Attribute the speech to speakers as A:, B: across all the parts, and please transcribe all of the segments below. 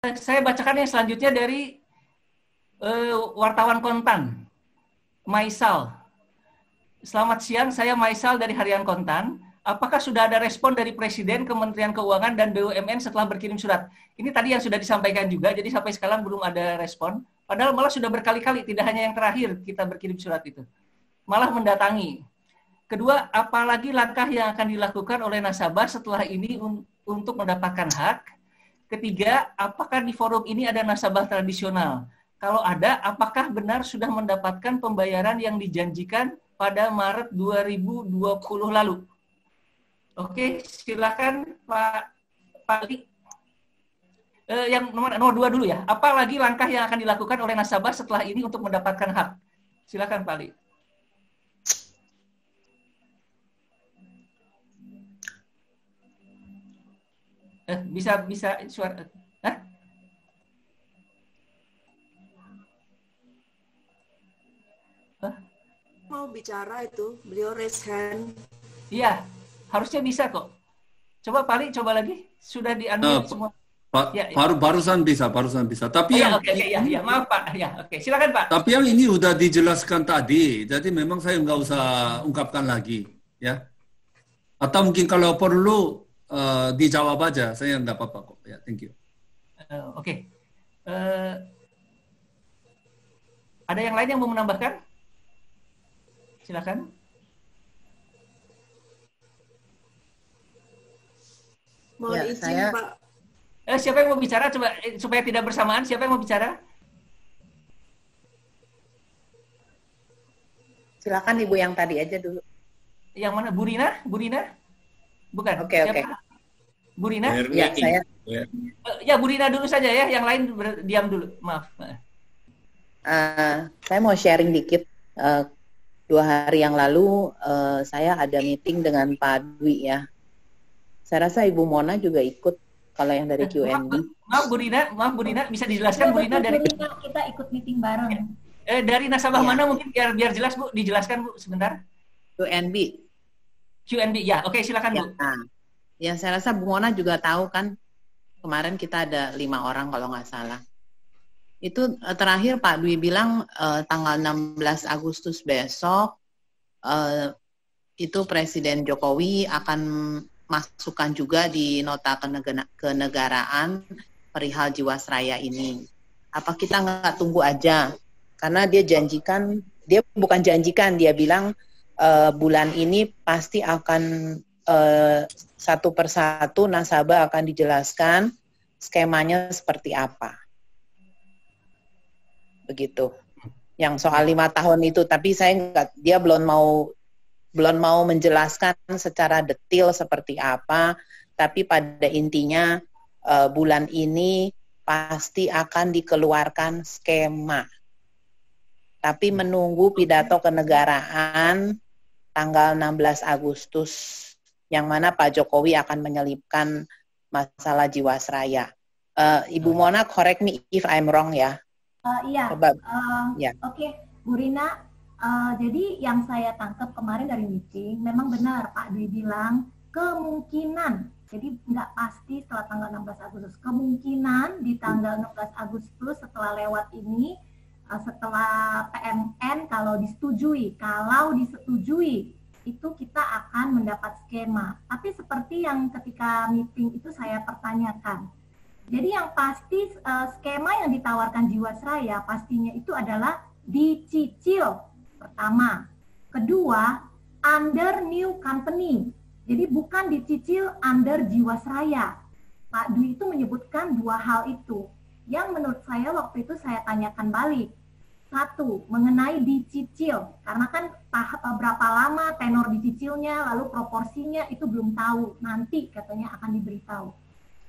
A: Saya bacakan yang selanjutnya dari wartawan Kontan, Maisal. Selamat siang, saya Maisal dari Harian Kontan. Apakah sudah ada respon dari Presiden, Kementerian Keuangan, dan BUMN setelah berkirim surat? Ini tadi yang sudah disampaikan juga, jadi sampai sekarang belum ada respon. Padahal malah sudah berkali-kali, tidak hanya yang terakhir kita berkirim surat itu. Malah mendatangi. Kedua, apalagi langkah yang akan dilakukan oleh nasabah setelah ini untuk mendapatkan hak? Ketiga, apakah di forum ini ada nasabah tradisional? Kalau ada, apakah benar sudah mendapatkan pembayaran yang dijanjikan pada Maret 2020 lalu? Oke, silakan Pak Ali. Yang nomor 2 dulu ya. Apalagi langkah yang akan dilakukan oleh nasabah setelah ini untuk mendapatkan hak? Silakan Pak Ali. Bisa suara. Hah?
B: Mau bicara itu, beliau raise hand.
A: Iya, harusnya bisa kok. Coba Pak Ali, coba lagi. Sudah di-unmute semua.
C: Barusan bisa. Tapi
A: ya, maaf Pak. Ya, oke. Silakan Pak.
C: Tapi yang ini udah dijelaskan tadi, jadi memang saya nggak usah ungkapkan lagi, ya. Atau mungkin kalau perlu dijawab aja, saya nggak apa-apa kok. Ya, thank you.
A: Oke. Ada yang lain yang mau menambahkan? Silakan.
B: Mohon
D: Ya,
B: izin,
D: saya...
B: Pak.
A: Siapa yang mau bicara? Coba supaya tidak bersamaan. Siapa yang mau bicara?
D: Silakan Ibu yang tadi aja dulu.
A: Yang mana? Bu Rina? Bukan.
D: Oke.
A: Bu Rina?
D: Ya, saya.
A: Ya, Bu Rina dulu saja ya. Yang lain diam dulu. Maaf.
D: Saya mau sharing dikit. 2 hari yang lalu saya ada meeting dengan Pak Dwi ya. Saya rasa Ibu Mona juga ikut kalau yang dari QNB.
A: Maaf Bu Rina, bisa dijelaskan Bu Rina dari
E: kita ikut meeting bareng.
A: Dari nasabah mana mungkin biar jelas Bu, dijelaskan Bu sebentar.
D: QNB
A: ya. Oke, silakan Bu.
D: Ya, saya rasa Bu Mona juga tahu kan kemarin kita ada 5 orang kalau nggak salah. Itu terakhir Pak Dwi bilang tanggal 16 Agustus besok itu Presiden Jokowi akan masukkan juga di nota kenegaraan perihal Jiwasraya ini. Apa kita nggak tunggu aja? Karena dia bukan janjikan, dia bilang bulan ini pasti akan satu persatu nasabah akan dijelaskan skemanya seperti apa. Begitu. Yang soal 5 tahun itu, tapi dia belum mau menjelaskan secara detail seperti apa, tapi pada intinya bulan ini pasti akan dikeluarkan skema. Tapi menunggu pidato kenegaraan tanggal 16 Agustus, yang mana Pak Jokowi akan menyelipkan masalah Jiwasraya. Ibu Mona, correct me if I'm wrong ya.
E: Iya.
D: Ya.
E: Oke, Bu Rina. Jadi yang saya tangkap kemarin dari meeting, memang benar Pak Dwi bilang kemungkinan, jadi nggak pasti setelah tanggal 16 Agustus, kemungkinan di tanggal 16 Agustus setelah lewat ini, setelah PMN kalau disetujui itu kita akan mendapat skema. Tapi seperti yang ketika meeting itu saya pertanyakan, jadi yang pasti skema yang ditawarkan Jiwasraya pastinya itu adalah dicicil. Pertama. Kedua, under new company. Jadi bukan dicicil under Jiwasraya. Pak Dwi itu menyebutkan 2 hal itu. Yang menurut saya waktu itu saya tanyakan balik. 1, mengenai dicicil. Karena kan berapa lama tenor dicicilnya, lalu proporsinya itu belum tahu. Nanti katanya akan diberitahu.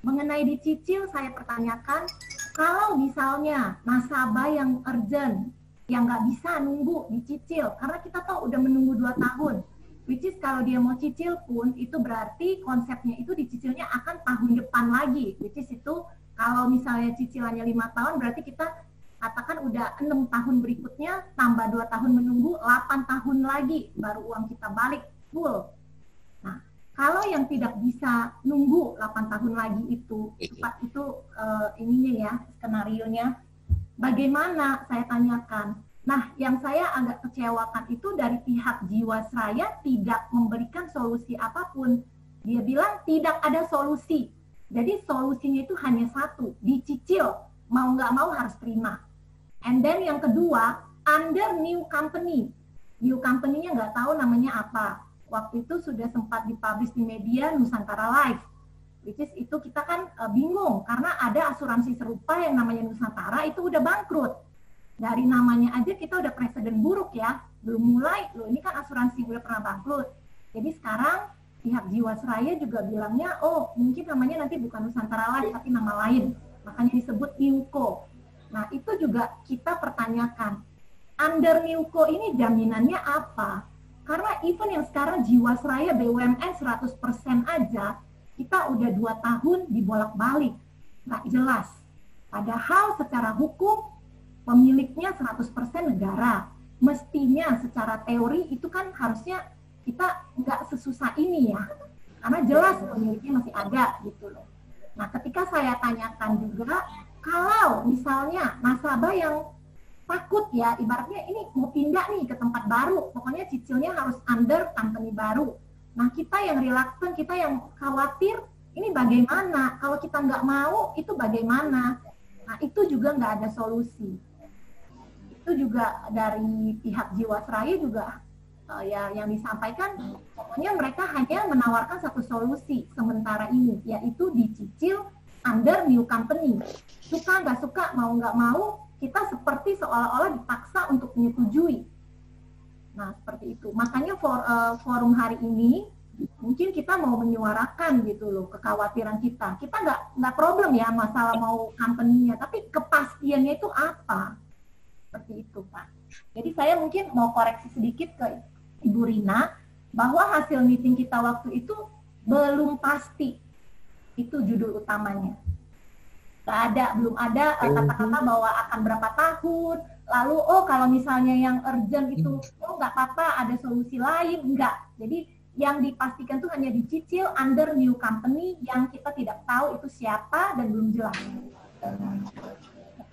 E: Mengenai dicicil saya pertanyakan, kalau misalnya nasabah yang urgent, yang nggak bisa nunggu dicicil, karena kita tahu udah menunggu 2 tahun, which is kalau dia mau cicil pun itu berarti konsepnya itu dicicilnya akan tahun depan lagi, which is itu kalau misalnya cicilannya 5 tahun berarti kita katakan udah 6 tahun berikutnya tambah 2 tahun menunggu 8 tahun lagi baru uang kita balik full. Nah, Kalau yang tidak bisa nunggu 8 tahun lagi itu ininya ya, skenarionya, bagaimana saya tanyakan. Nah, yang saya agak kecewakan itu dari pihak Jiwasraya tidak memberikan solusi apapun. Dia bilang tidak ada solusi. Jadi solusinya itu hanya satu, dicicil, mau nggak mau harus terima. And then yang kedua, under new company. New company-nya nggak tahu namanya apa. Waktu itu sudah sempat dipublish di media Nusantara Live. Which is itu kita kan bingung, karena ada asuransi serupa yang namanya Nusantara itu udah bangkrut. Dari namanya aja kita udah presiden buruk ya, belum mulai, loh ini kan asuransi udah pernah bangkrut. Jadi sekarang pihak Jiwasraya juga bilangnya, oh mungkin namanya nanti bukan Nusantara Life tapi nama lain, makanya disebut Newco. Nah itu juga kita pertanyakan, under Newco ini jaminannya apa? Karena even yang sekarang Jiwasraya BUMN 100% aja, kita udah 2 tahun dibolak-balik, nggak jelas. Padahal secara hukum pemiliknya 100% negara. Mestinya secara teori itu kan harusnya kita nggak sesusah ini ya. Karena jelas pemiliknya masih ada gitu loh. Nah ketika saya tanyakan juga, kalau misalnya nasabah yang takut ya, ibaratnya ini mau pindah nih ke tempat baru, pokoknya cicilnya harus under company baru. Nah kita yang reluctant, kita yang khawatir, ini bagaimana? Kalau kita nggak mau, itu bagaimana? Nah itu juga nggak ada solusi. Itu juga dari pihak Jiwasraya juga ya yang disampaikan, pokoknya mereka hanya menawarkan satu solusi sementara ini, yaitu dicicil under new company. Suka nggak suka, mau nggak mau, kita seperti seolah-olah dipaksa untuk menyetujui. Nah seperti itu. Makanya forum hari ini mungkin kita mau menyuarakan gitu loh kekhawatiran kita. Kita nggak problem ya masalah mau company-nya, tapi kepastiannya itu apa? Seperti itu Pak. Jadi saya mungkin mau koreksi sedikit ke Ibu Rina, bahwa hasil meeting kita waktu itu belum pasti. Itu judul utamanya. Belum ada kata-kata bahwa akan berapa tahun, lalu oh kalau misalnya yang urgent itu, oh nggak apa-apa ada solusi lain, enggak. Jadi yang dipastikan itu hanya dicicil under new company yang kita tidak tahu itu siapa dan belum jelas.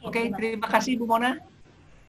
A: Oke, terima kasih Bu Mona.